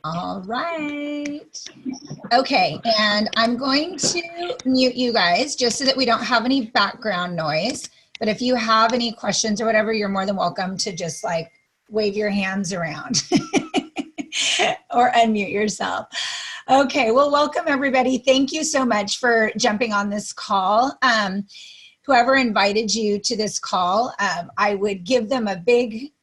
All right. Okay, and I'm going to mute you guys just so that we don't have any background noise. But if you have any questions or whatever, you're more than welcome to just like wave your hands around or unmute yourself. Okay, well, welcome everybody. Thank you so much for jumping on this call. Whoever invited you to this call, I would give them a big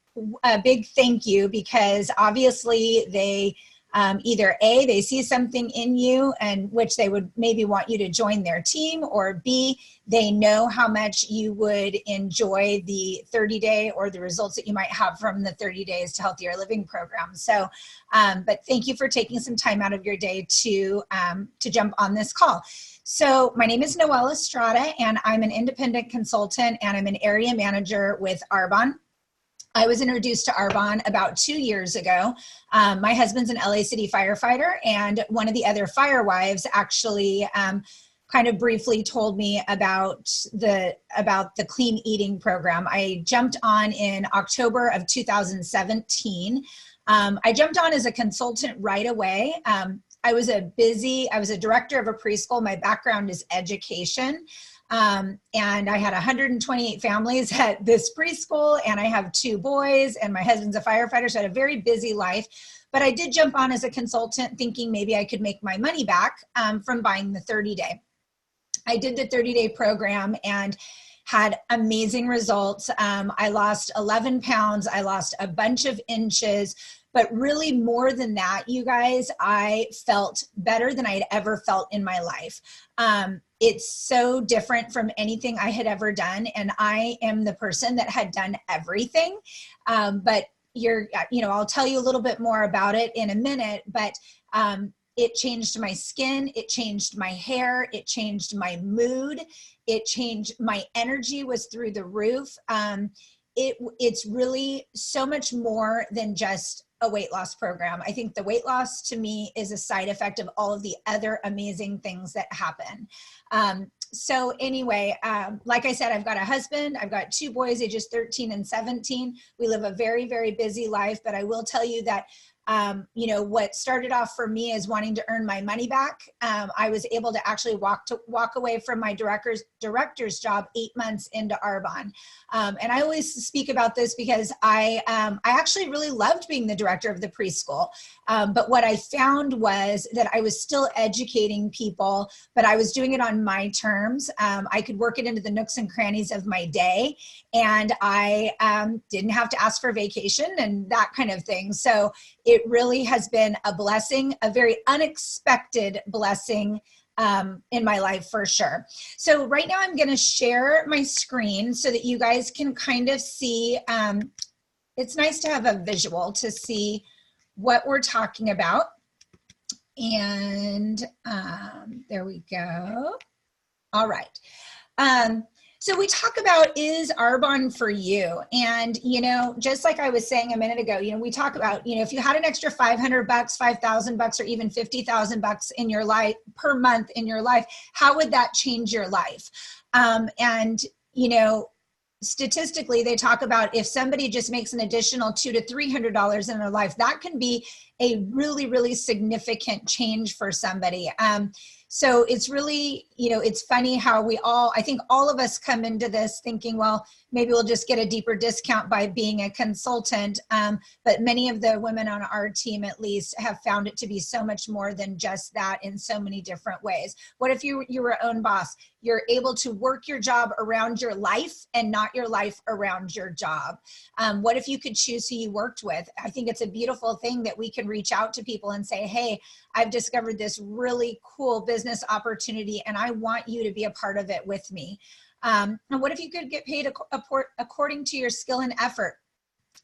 thank you, because obviously they either A, they see something in you and which they would maybe want you to join their team, or B, they know how much you would enjoy the 30-day or the results that you might have from the 30 Days to Healthier Living program. So, but thank you for taking some time out of your day to jump on this call. So my name is Noel Estrada, and I'm an independent consultant, and I'm an area manager with Arbonne. I was introduced to Arbonne about 2 years ago. My husband's an LA City firefighter, and one of the other fire wives actually kind of briefly told me about the clean eating program. I jumped on in October of 2017. I jumped on as a consultant right away. I was a director of a preschool. My background is education. And I had 128 families at this preschool, and I have 2 boys, and my husband's a firefighter, so I had a very busy life. But I did jump on as a consultant thinking maybe I could make my money back from buying the 30-day. I did the 30-day program and had amazing results. I lost 11 pounds. I lost a bunch of inches. But really, more than that, you guys, I felt better than I had ever felt in my life. It's so different from anything I had ever done. And I am the person that had done everything. But I'll tell you a little bit more about it in a minute. But it changed my skin. It changed my hair. It changed my mood. It changed my energy was through the roof. It's really so much more than just a weight loss program. I think the weight loss to me is a side effect of all of the other amazing things that happen. So anyway, like I said, I've got a husband, I've got 2 boys, ages 13 and 17. We live a very, very busy life, but I will tell you that what started off for me is wanting to earn my money back. I was able to actually walk away from my director's job 8 months into Arbonne. And I always speak about this because I actually really loved being the director of the preschool. But what I found was that I was still educating people, but I was doing it on my terms. I could work it into the nooks and crannies of my day, and I didn't have to ask for vacation and that kind of thing. So it really has been a blessing, a very unexpected blessing in my life for sure. So right now I'm going to share my screen so that you guys can kind of see. It's nice to have a visual to see what we're talking about. And there we go. All right. So we talk about, is Arbonne for you? And, just like I was saying a minute ago, we talk about, if you had an extra $500, $5,000, or even $50,000 in your life per month in your life, how would that change your life? Statistically, they talk about if somebody just makes an additional $200 to $300 in their life, that can be a really, really significant change for somebody. So it's really, it's funny how I think all of us come into this thinking, well, maybe we'll just get a deeper discount by being a consultant. But many of the women on our team, at least, have found it to be so much more than just that in so many different ways. What if you were your own boss? You're able to work your job around your life and not your life around your job. What if you could choose who you worked with? I think it's a beautiful thing that we can reach out to people and say, hey, I've discovered this really cool business opportunity and I want you to be a part of it with me. And what if you could get paid according to your skill and effort?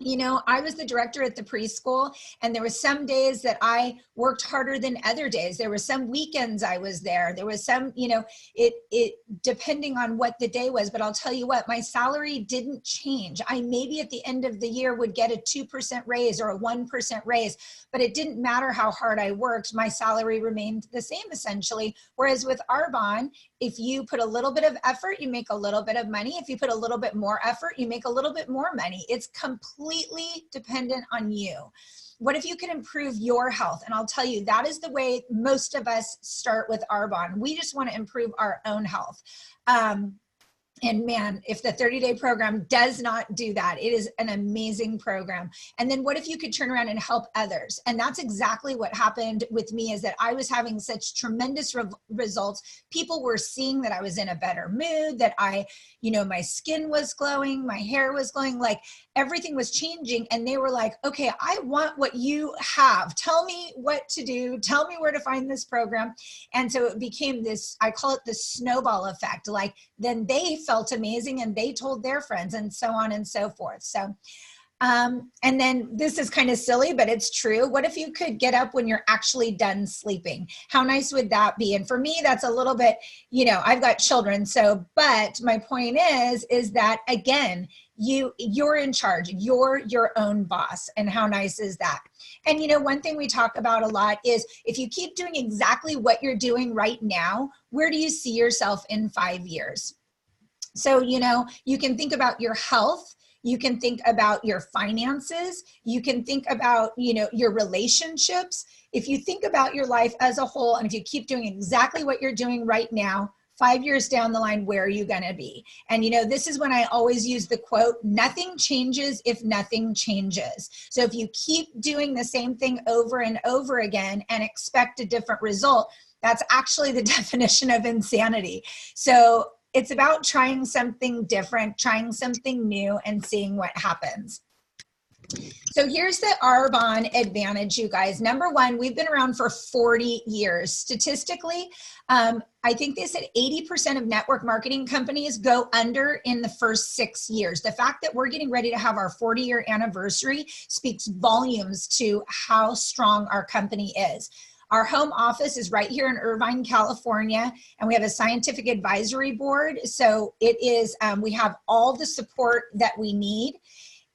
I was the director at the preschool, and there were some days that I worked harder than other days. There were some weekends I was there. There was some, it depending on what the day was. But I'll tell you what, my salary didn't change. I maybe at the end of the year would get a 2% raise or a 1% raise, but it didn't matter how hard I worked. My salary remained the same essentially. Whereas with Arbonne, if you put a little bit of effort, you make a little bit of money. If you put a little bit more effort, you make a little bit more money. It's completely dependent on you. what if you could improve your health? And I'll tell you, that is the way most of us start with Arbonne. We just want to improve our own health. And man, if the 30-day program does not do that, it is an amazing program. And then what if you could turn around and help others? And that's exactly what happened with me, is that I was having such tremendous results. People were seeing that I was in a better mood, that my skin was glowing, my hair was glowing, like everything was changing. And they were like, okay, I want what you have. Tell me what to do. Tell me where to find this program. And so it became this, I call it the snowball effect. Like then they felt amazing and they told their friends, and so on and so forth. So, and then this is kind of silly, but it's true. What if you could get up when you're actually done sleeping? How nice would that be? And for me, that's a little bit, I've got children. So, but my point is that again, you're in charge, you're your own boss. And how nice is that? And one thing we talk about a lot is if you keep doing exactly what you're doing right now, where do you see yourself in 5 years? So, you can think about your health. You can think about your finances. You can think about, your relationships. If you think about your life as a whole, and if you keep doing exactly what you're doing right now, 5 years down the line, where are you going to be? And, this is when I always use the quote, nothing changes if nothing changes. So if you keep doing the same thing over and over again and expect a different result, that's actually the definition of insanity. So it's about trying something different, trying something new, and seeing what happens. So here's the Arbonne advantage, you guys. Number one, we've been around for 40 years. Statistically, I think they said 80% of network marketing companies go under in the first 6 years. The fact that we're getting ready to have our 40-year anniversary speaks volumes to how strong our company is. Our home office is right here in Irvine, California, and we have a scientific advisory board. So it is, we have all the support that we need.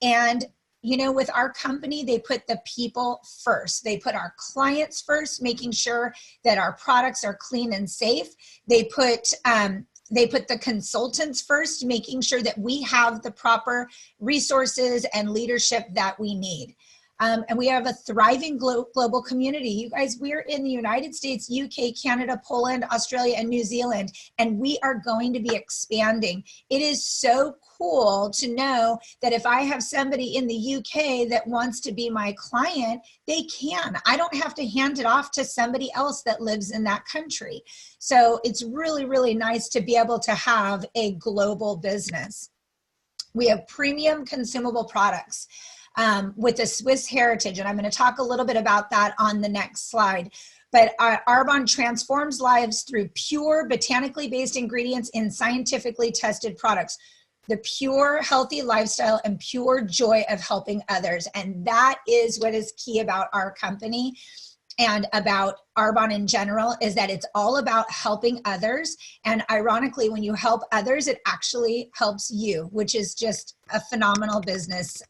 And with our company, they put the people first. They put our clients first, making sure that our products are clean and safe. They put the consultants first, making sure that we have the proper resources and leadership that we need. And we have a thriving global community. You guys, we're in the United States, UK, Canada, Poland, Australia, and New Zealand, and we are going to be expanding. It is so cool to know that if I have somebody in the UK that wants to be my client, they can. I don't have to hand it off to somebody else that lives in that country. So it's really, really nice to be able to have a global business. We have premium consumable products. With a Swiss heritage, and I'm going to talk a little bit about that on the next slide. But Arbonne transforms lives through pure, botanically based ingredients in scientifically tested products. The pure, healthy lifestyle and pure joy of helping others. And that is what is key about our company and about Arbonne in general, is that it's all about helping others. And ironically, when you help others, it actually helps you, which is just a phenomenal business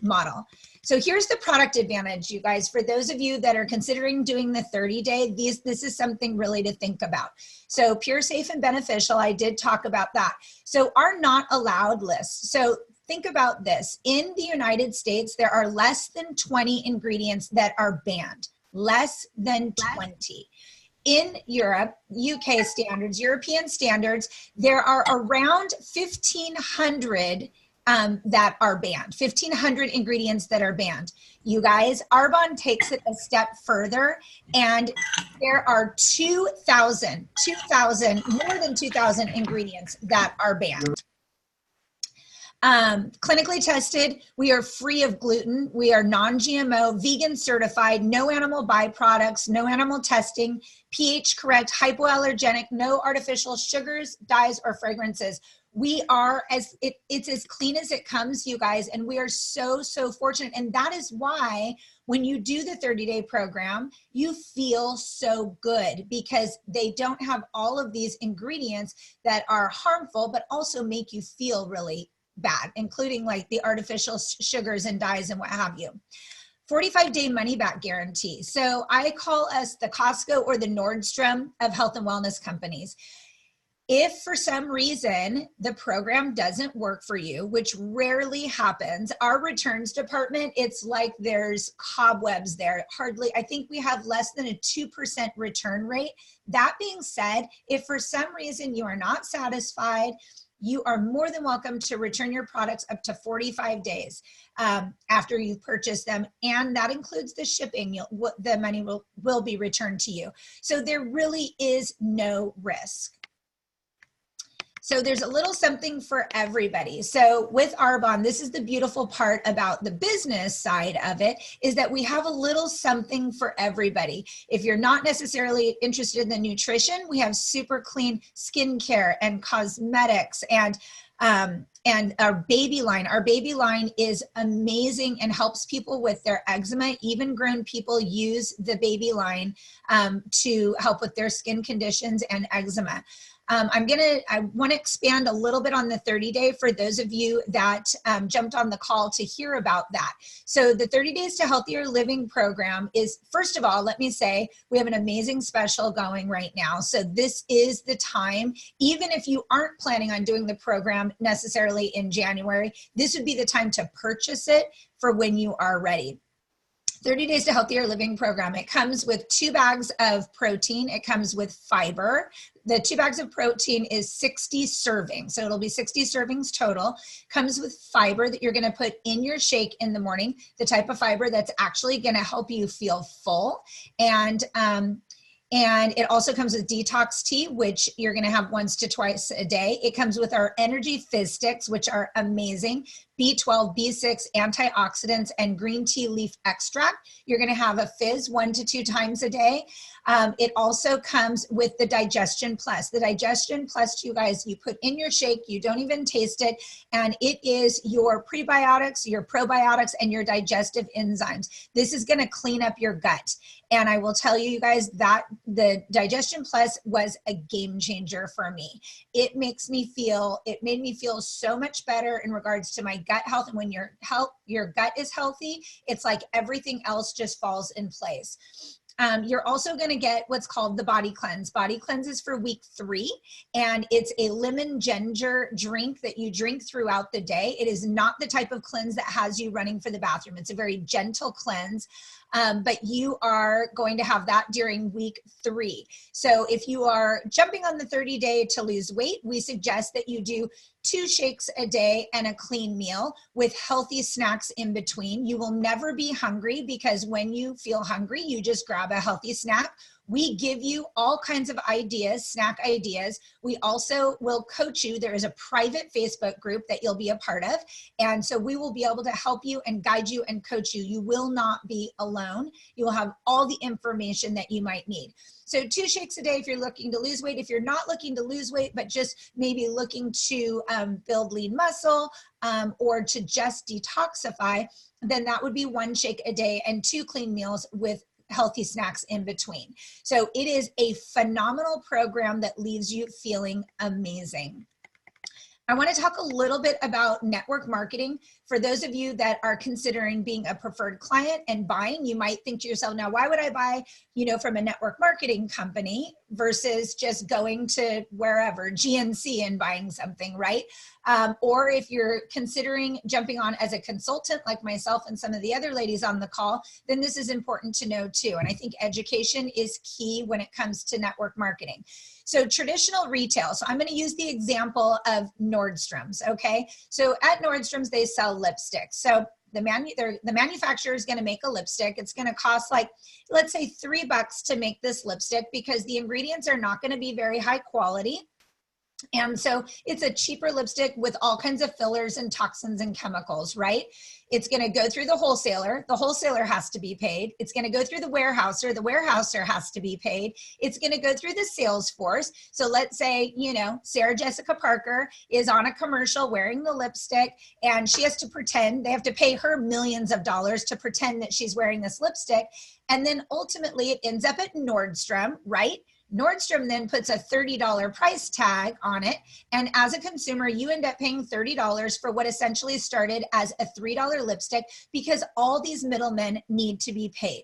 model. So here's the product advantage, you guys. For those of you that are considering doing the 30-day, this is something really to think about. So pure, safe, and beneficial, I did talk about that. So our not allowed list. So think about this. In the United States, there are less than 20 ingredients that are banned. Less than 20. In Europe, UK standards, European standards, there are around 1,500 that are banned, 1,500 ingredients that are banned. You guys, Arbonne takes it a step further, and there are 2,000, more than 2,000 ingredients that are banned. Clinically tested, we are free of gluten, we are non-GMO, vegan certified, no animal byproducts, no animal testing, pH correct, hypoallergenic, no artificial sugars, dyes, or fragrances. We are, it's as clean as it comes, you guys, and we are so, so fortunate. And that is why when you do the 30-day program, you feel so good, because they don't have all of these ingredients that are harmful, but also make you feel really bad, including like the artificial sugars and dyes and what have you. 45-day money back guarantee. So I call us the Costco or the Nordstrom of health and wellness companies. If for some reason the program doesn't work for you, which rarely happens, our returns department, it's like there's cobwebs there. Hardly, I think we have less than a 2% return rate. That being said, if for some reason you are not satisfied, you are more than welcome to return your products up to 45 days after you've purchased them. And that includes the shipping. The money will be returned to you. So there really is no risk. So there's a little something for everybody. So with Arbonne, this is the beautiful part about the business side of it, is that we have a little something for everybody. If you're not necessarily interested in the nutrition, we have super clean skincare and cosmetics and our baby line. Our baby line is amazing and helps people with their eczema. Even grown people use the baby line to help with their skin conditions and eczema. I want to expand a little bit on the 30-day for those of you that jumped on the call to hear about that. So the 30 Days to Healthier Living program is, first of all, let me say, we have an amazing special going right now. So this is the time, even if you aren't planning on doing the program necessarily in January, this would be the time to purchase it for when you are ready. 30 Days to Healthier Living program. It comes with 2 bags of protein. It comes with fiber. The 2 bags of protein is 60 servings. So it'll be 60 servings total. Comes with fiber that you're going to put in your shake in the morning, the type of fiber that's actually going to help you feel full. And it also comes with detox tea, which you're going to have once to twice a day. It comes with our energy fizz sticks, which are amazing. B12, B6, antioxidants, and green tea leaf extract. You're going to have a fizz 1 to 2 times a day. It also comes with the Digestion Plus. The Digestion Plus, you guys, you put in your shake, you don't even taste it, and it is your prebiotics, your probiotics, and your digestive enzymes. This is going to clean up your gut. And I will tell you guys that the Digestion Plus was a game changer for me. It made me feel so much better in regards to my gut health. And when your gut is healthy, it's like everything else just falls in place. You're also going to get what's called the Body Cleanse. Body Cleanse is for week 3, and it's a lemon ginger drink that you drink throughout the day. It is not the type of cleanse that has you running for the bathroom. It's a very gentle cleanse, but you are going to have that during week 3. So if you are jumping on the 30-day to lose weight, we suggest that you do 2 shakes a day and a clean meal with healthy snacks in between. You will never be hungry, because when you feel hungry, you just grab a healthy snack. We give you all kinds of ideas, snack ideas. We also will coach you. There is a private Facebook group that you'll be a part of. And so we will be able to help you and guide you and coach you. You will not be alone. You will have all the information that you might need. So 2 shakes a day if you're looking to lose weight. If you're not looking to lose weight, but just maybe looking to build lean muscle or to just detoxify, then that would be 1 shake a day and 2 clean meals with healthy snacks in between. So it is a phenomenal program that leaves you feeling amazing. I want to talk a little bit about network marketing. For those of you that are considering being a preferred client and buying, you might think to yourself, now, why would I buy, from a network marketing company versus just going to wherever, GNC, and buying something, right? Or if you're considering jumping on as a consultant like myself and some of the other ladies on the call, then this is important to know too. And I think education is key when it comes to network marketing. So traditional retail, so I'm going to use the example of Nordstrom's, okay? So at Nordstrom's, they sell lipsticks. So the manufacturer is going to make a lipstick. It's going to cost, like, let's say $3 to make this lipstick, because the ingredients are not going to be very high quality. And so it's a cheaper lipstick with all kinds of fillers and toxins and chemicals, right? It's going to go through the wholesaler. The wholesaler has to be paid. It's going to go through the warehouser. The warehouser has to be paid. It's going to go through the sales force. So let's say, Sarah Jessica Parker is on a commercial wearing the lipstick, and she has to pretend, they have to pay her millions of dollars to pretend that she's wearing this lipstick. And then ultimately it ends up at Nordstrom, right? Nordstrom then puts a $30 price tag on it. And as a consumer, you end up paying $30 for what essentially started as a $3 lipstick, because all these middlemen need to be paid.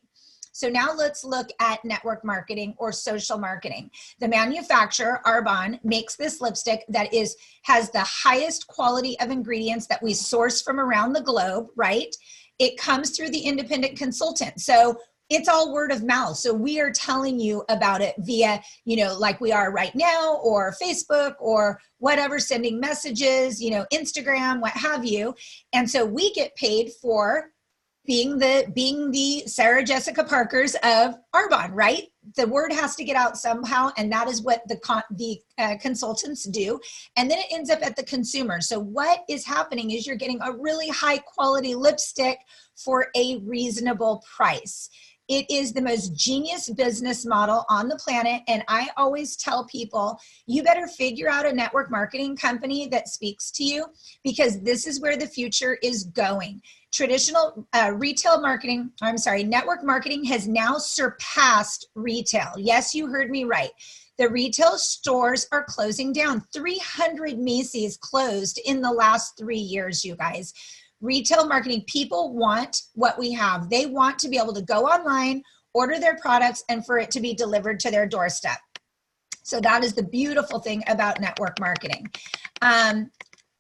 So now let's look at network marketing or social marketing. The manufacturer, Arbonne, makes this lipstick that has the highest quality of ingredients that we source from around the globe, right? It comes through the independent consultant. So it's all word of mouth. So we are telling you about it via, like we are right now, or Facebook, or whatever, sending messages, Instagram, what have you. And so we get paid for being the Sarah Jessica Parkers of Arbonne, right? The word has to get out somehow, and that is what the consultants do. And then it ends up at the consumer. So what is happening is you're getting a really high quality lipstick for a reasonable price. It is the most genius business model on the planet. And I always tell people, you better figure out a network marketing company that speaks to you, because this is where the future is going. Traditional network marketing has now surpassed retail. Yes, you heard me right. The retail stores are closing down. 300 Macy's closed in the last 3 years, you guys. Retail marketing, people want what we have. They want to be able to go online, order their products, and for it to be delivered to their doorstep. So that is the beautiful thing about network marketing.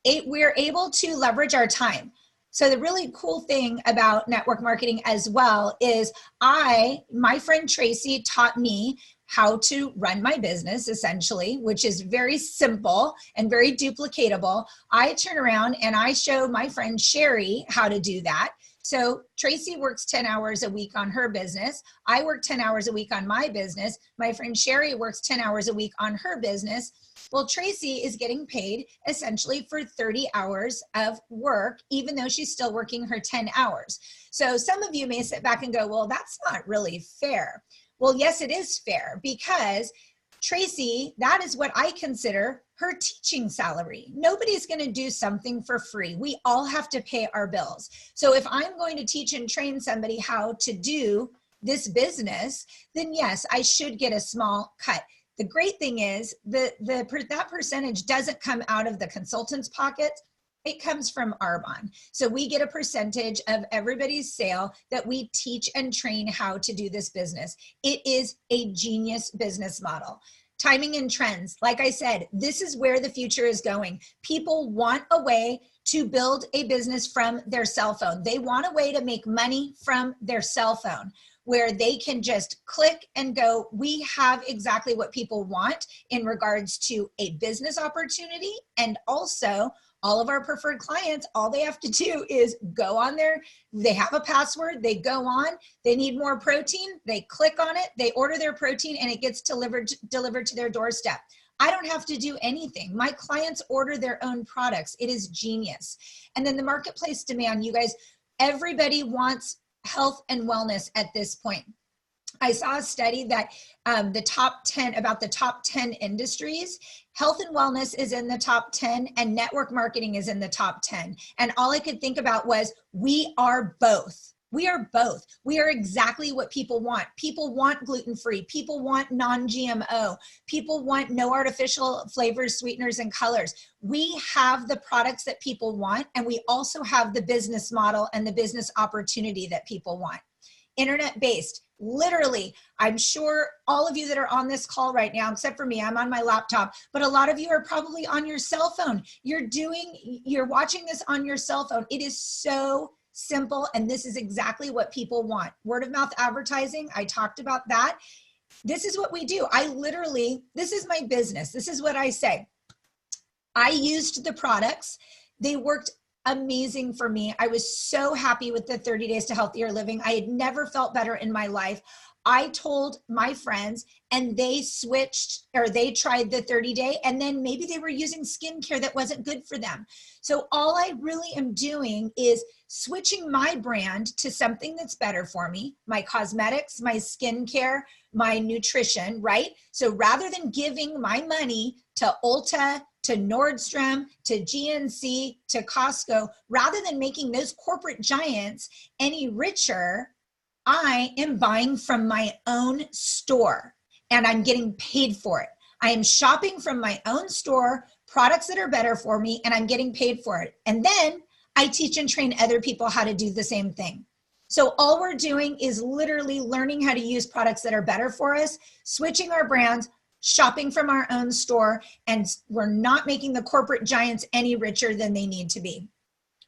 We're able to leverage our time. So the really cool thing about network marketing as well is my friend Tracy taught me how to run my business, essentially, which is very simple and very duplicatable. I turn around and I show my friend Sherry how to do that. So Tracy works 10 hours a week on her business. I work 10 hours a week on my business. My friend Sherry works 10 hours a week on her business. Well, Tracy is getting paid essentially for 30 hours of work, even though she's still working her 10 hours. So some of you may sit back and go, well, that's not really fair. Well, yes, it is fair, because Tracy, that is what I consider her teaching salary. Nobody's going to do something for free. We all have to pay our bills. So if I'm going to teach and train somebody how to do this business, then yes, I should get a small cut. The great thing is that percentage doesn't come out of the consultant's pocket. It comes from Arbonne. So we get a percentage of everybody's sale that we teach and train how to do this business. It is a genius business model. Timing and trends. Like I said, this is where the future is going. People want a way to build a business from their cell phone. They want a way to make money from their cell phone, where they can just click and go. We have exactly what people want in regards to a business opportunity, and also all of our preferred clients, all they have to do is go on there. They have a password, they go on, they need more protein, they click on it, they order their protein, and it gets delivered to their doorstep. I don't have to do anything. My clients order their own products. It is genius. And then the marketplace demand, you guys, everybody wants health and wellness at this point. I saw a study that about the top 10 industries, health and wellness is in the top 10 and network marketing is in the top 10. And all I could think about was, we are both. We are both. We are exactly what people want. People want gluten-free. People want non-GMO. People want no artificial flavors, sweeteners, and colors. We have the products that people want, and we also have the business model and the business opportunity that people want. Internet-based. Literally, I'm sure all of you that are on this call right now, except for me, I'm on my laptop, but a lot of you are probably on your cell phone. You're watching this on your cell phone. It is so simple, and this is exactly what people want. Word of mouth advertising, I talked about that. This is what we do. This is my business. This is what I say. I used the products. They worked amazing for me. I was so happy with the 30 Days to Healthier Living. I had never felt better in my life. I told my friends, and they tried the 30-day, and then maybe they were using skincare that wasn't good for them. So all I really am doing is switching my brand to something that's better for me, my cosmetics, my skincare, my nutrition, right? So rather than giving my money to Ulta, to Nordstrom, to GNC, to Costco, rather than making those corporate giants any richer, I am buying from my own store and I'm getting paid for it. I am shopping from my own store, products that are better for me, and I'm getting paid for it. And then I teach and train other people how to do the same thing. So all we're doing is literally learning how to use products that are better for us, switching our brands, shopping from our own store, and we're not making the corporate giants any richer than they need to be.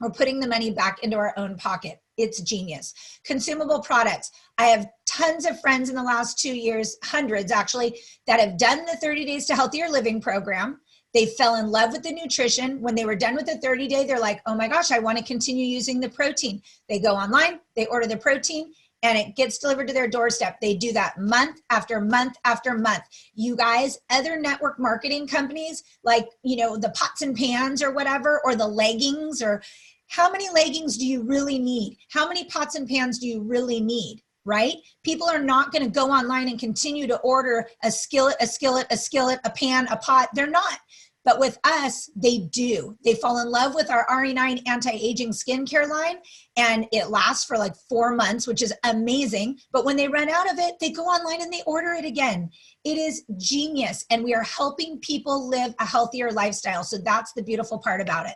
We're putting the money back into our own pocket. It's genius. Consumable products. I have tons of friends in the last 2 years, hundreds actually, that have done the 30 Days to Healthier Living program. They fell in love with the nutrition. When they were done with the 30-day, they're like, oh my gosh, I want to continue using the protein. They go online, they order the protein, and it gets delivered to their doorstep. They do that month after month after month. You guys, other network marketing companies like, the pots and pans or whatever, or the leggings, or how many leggings do you really need? How many pots and pans do you really need, right? People are not going to go online and continue to order a skillet, a pan, a pot. They're not. But with us, they do. They fall in love with our RE9 anti-aging skincare line, and it lasts for like 4 months, which is amazing. But when they run out of it, they go online and they order it again. It is genius, and we are helping people live a healthier lifestyle. So that's the beautiful part about it.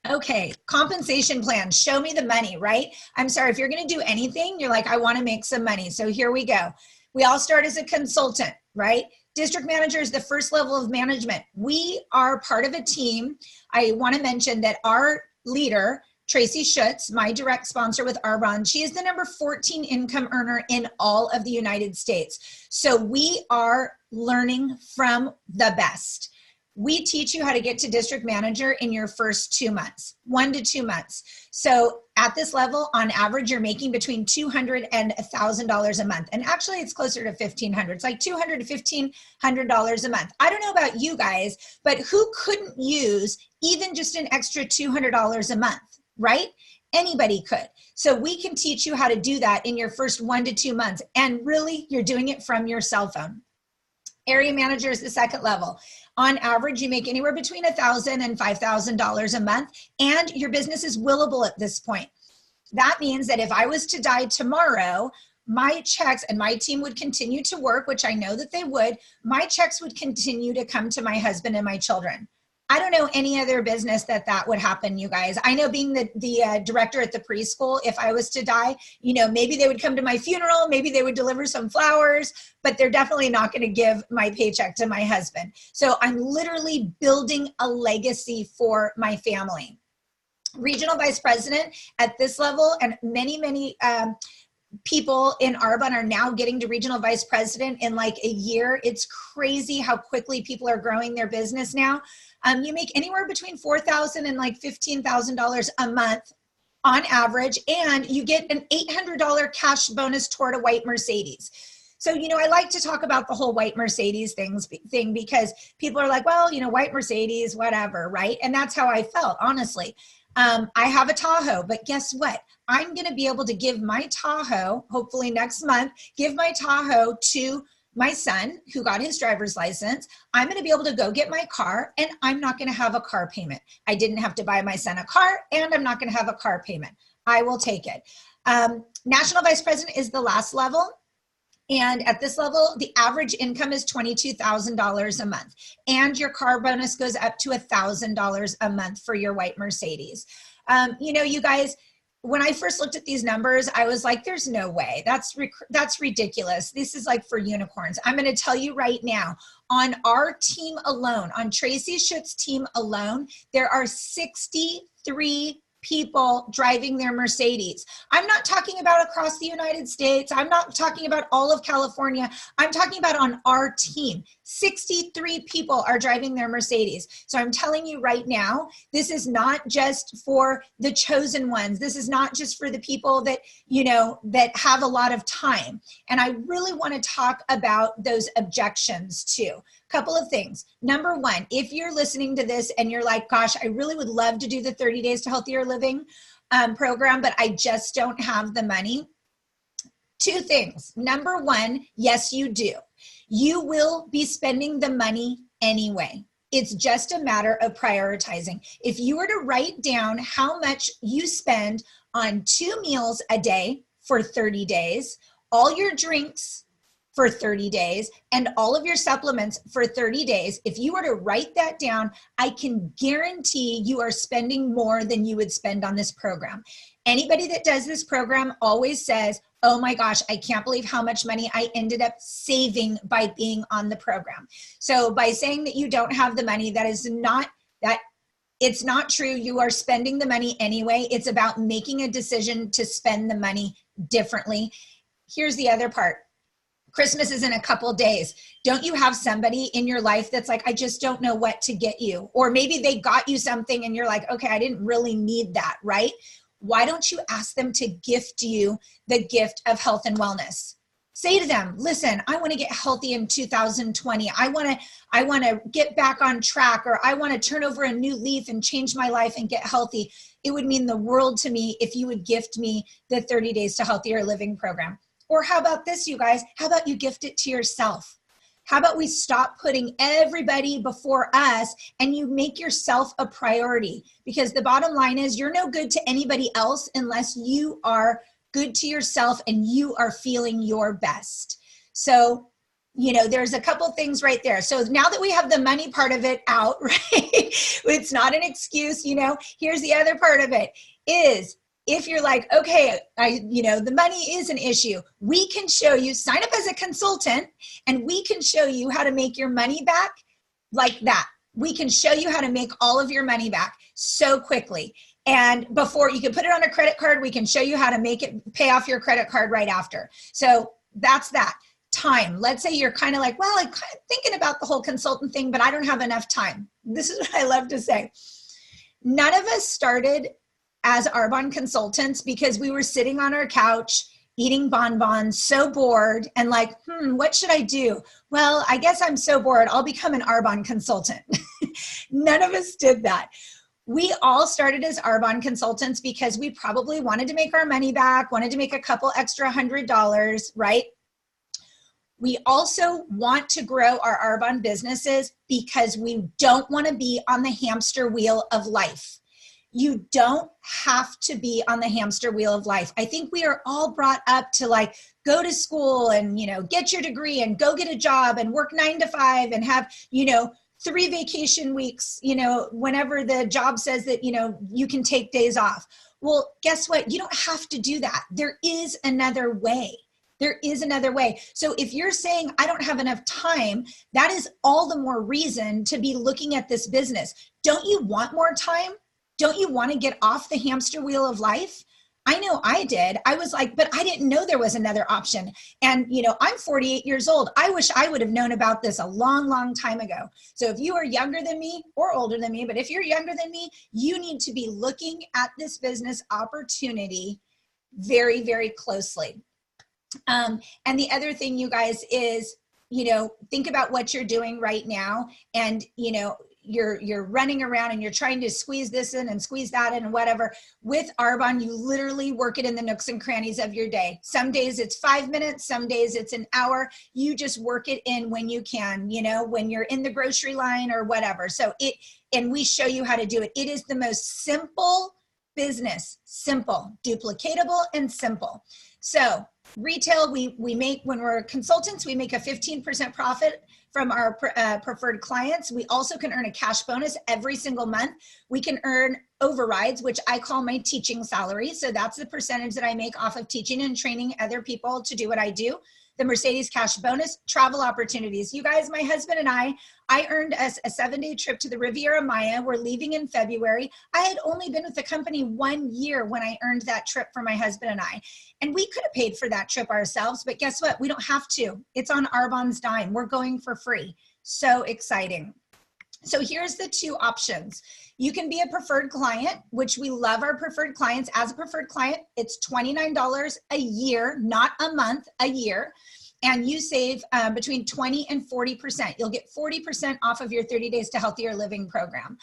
Okay, compensation plan. Show me the money, right? I'm sorry, if you're going to do anything, you're like, I want to make some money. So here we go. We all start as a consultant, right? District manager is the first level of management. We are part of a team. I want to mention that our leader, Tracy Schutz, my direct sponsor with Arbonne, she is the number 14 income earner in all of the United States. So we are learning from the best. We teach you how to get to district manager in your first 2 months, 1 to 2 months. So at this level, on average, you're making between $200 and $1,000 a month. And actually, it's closer to $1,500. It's like $200 to $1,500 a month. I don't know about you guys, but who couldn't use even just an extra $200 a month, right? Anybody could. So we can teach you how to do that in your first 1 to 2 months. And really, you're doing it from your cell phone. Area manager is the second level. On average, you make anywhere between $1,000 and $5,000 a month, and your business is willable at this point. That means that if I was to die tomorrow, my checks, and my team would continue to work, which I know that they would, my checks would continue to come to my husband and my children. I don't know any other business that would happen, you guys. I know being the director at the preschool, if I was to die, maybe they would come to my funeral, maybe they would deliver some flowers, but they're definitely not going to give my paycheck to my husband. So I'm literally building a legacy for my family. Regional vice president at this level, and many people in Arbonne are now getting to regional vice president in like a year. It's crazy how quickly people are growing their business now. You make anywhere between $4,000 and like $15,000 a month on average, and you get an $800 cash bonus toward a white Mercedes. So, I like to talk about the whole white Mercedes thing because people are like, well, white Mercedes, whatever, right? And that's how I felt, honestly. I have a Tahoe, but guess what? I'm going to be able to give my Tahoe, hopefully next month, give my Tahoe to my son who got his driver's license. I'm going to be able to go get my car, and I'm not going to have a car payment. I didn't have to buy my son a car, and I'm not going to have a car payment. I will take it. National vice president is the last level. And at this level, the average income is $22,000 a month. And your car bonus goes up to $1,000 a month for your white Mercedes. You guys, when I first looked at these numbers, I was like, there's no way. That's ridiculous. This is like for unicorns. I'm going to tell you right now, on our team alone, on Tracy Schutz's team alone, there are 63 people driving their Mercedes. I'm not talking about across the United States. I'm not talking about all of California. I'm talking about on our team. 63 people are driving their Mercedes. So I'm telling you right now, this is not just for the chosen ones. This is not just for the people that, that have a lot of time. And I really want to talk about those objections too. Couple of things. Number one, if you're listening to this and you're like, gosh, I really would love to do the 30 Days to Healthier Living program, but I just don't have the money. Two things. Number one, yes, you do. You will be spending the money anyway. It's just a matter of prioritizing. If you were to write down how much you spend on 2 meals a day for 30 days, all your drinks for 30 days, and all of your supplements for 30 days, if you were to write that down, I can guarantee you are spending more than you would spend on this program. Anybody that does this program always says, oh my gosh, I can't believe how much money I ended up saving by being on the program. So by saying that you don't have the money, that is not, that it's not true. You are spending the money anyway. It's about making a decision to spend the money differently. Here's the other part. Christmas is in a couple days. Don't you have somebody in your life that's like, I just don't know what to get you? Or maybe they got you something and you're like, okay, I didn't really need that, right? Why don't you ask them to gift you the gift of health and wellness? Say to them, listen, I want to get healthy in 2020. I want to get back on track, or I want to turn over a new leaf and change my life and get healthy. It would mean the world to me if you would gift me the 30 Days to Healthier Living program. Or how about this, you guys? How about you gift it to yourself? How about we stop putting everybody before us and you make yourself a priority? Because the bottom line is you're no good to anybody else unless you are good to yourself and you are feeling your best. So, you know, there's a couple things right there. So now that we have the money part of it out, right? It's not an excuse, you know. Here's the other part of it is, if you're like, okay, the money is an issue, we can show you, sign up as a consultant, and we can show you how to make your money back like that. We can show you how to make all of your money back so quickly. And before you can put it on a credit card, we can show you how to make it pay off your credit card right after. So that's that. Time. Let's say you're kind of like, well, I'm kind of thinking about the whole consultant thing, but I don't have enough time. This is what I love to say. None of us started as Arbonne consultants because we were sitting on our couch eating bonbons, so bored, and like, what should I do? Well, I guess I'm so bored, I'll become an Arbonne consultant. None of us did that. We all started as Arbonne consultants because we probably wanted to make our money back, wanted to make a couple extra $100, right? We also want to grow our Arbonne businesses because we don't want to be on the hamster wheel of life. You don't have to be on the hamster wheel of life. I think we are all brought up to like go to school and, get your degree and go get a job and work 9 to 5 and have, 3 vacation weeks, whenever the job says that, you can take days off. Well, guess what? You don't have to do that. There is another way. There is another way. So if you're saying, I don't have enough time, that is all the more reason to be looking at this business. Don't you want more time? Don't you want to get off the hamster wheel of life? I know I did. I was like, but I didn't know there was another option. And, I'm 48 years old. I wish I would have known about this a long, long time ago. So if you are younger than me or older than me, but if you're younger than me, you need to be looking at this business opportunity very, very closely. And the other thing, you guys, is, think about what you're doing right now. And, you're running around and you're trying to squeeze this in and squeeze that in and whatever. With Arbonne, you literally work it in the nooks and crannies of your day. Some days it's 5 minutes, some days it's an hour. You just work it in when you can, when you're in the grocery line or whatever. And we show you how to do it. It is the most simple business, simple, duplicatable, and simple. So retail, we make, when we're consultants, we make a 15% profit from our preferred clients. We also can earn a cash bonus every single month. We can earn overrides, which I call my teaching salary. So that's the percentage that I make off of teaching and training other people to do what I do. The Mercedes cash bonus, travel opportunities. You guys, my husband and I earned us a 7-day trip to the Riviera Maya. We're leaving in February. I had only been with the company 1 year when I earned that trip for my husband and I. And we could have paid for that trip ourselves, but guess what? We don't have to. It's on Arbonne's dime. We're going for free. So exciting. So here's the 2 options. You can be a preferred client, which we love our preferred clients. As a preferred client, it's $29 a year, not a month, a year. And you save between 20 and 40%. You'll get 40% off of your 30 Days to Healthier Living program.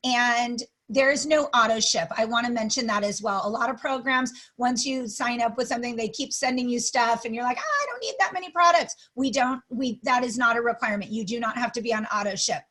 And there is no auto ship. I want to mention that as well. A lot of programs, once you sign up with something, they keep sending you stuff and you're like, I don't need that many products. That is not a requirement. You do not have to be on auto ship.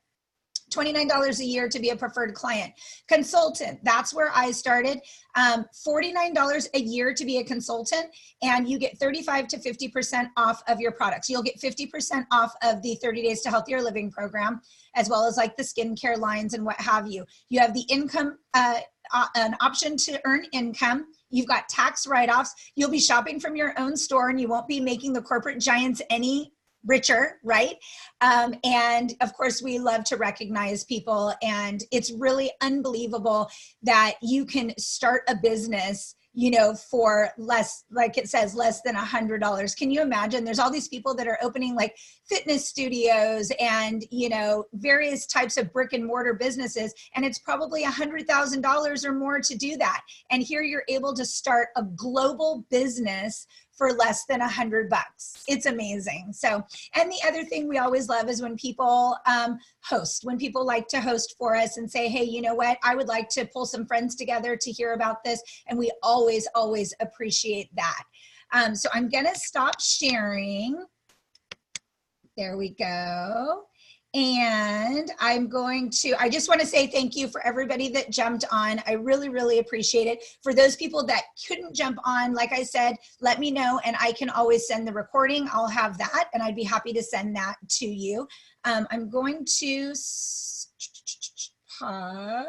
$29 a year to be a preferred client. Consultant, that's where I started. $49 a year to be a consultant, and you get 35 to 50% off of your products. You'll get 50% off of the 30 Days to Healthier Living program, as well as like the skincare lines and what have you. You have the income, an option to earn income. You've got tax write-offs. You'll be shopping from your own store, and you won't be making the corporate giants any richer, right? And of course, we love to recognize people, and it's really unbelievable that you can start a business, you know, for less, like it says, less than $100. Can you imagine? There's all these people that are opening like fitness studios and, you know, various types of brick and mortar businesses, and it's probably $100,000 or more to do that. And here you're able to start a global business for less than $100. It's amazing. So, and the other thing we always love is when people host, when people like to host for us and say, hey, you know what, I would like to pull some friends together to hear about this. And we always, always appreciate that. So I'm gonna stop sharing. There we go. And I'm going to, I just want to say thank you for everybody that jumped on. I really, really appreciate it. For those people that couldn't jump on, like I said, let me know and I can always send the recording. I'll have that and I'd be happy to send that to you. I'm going to pause.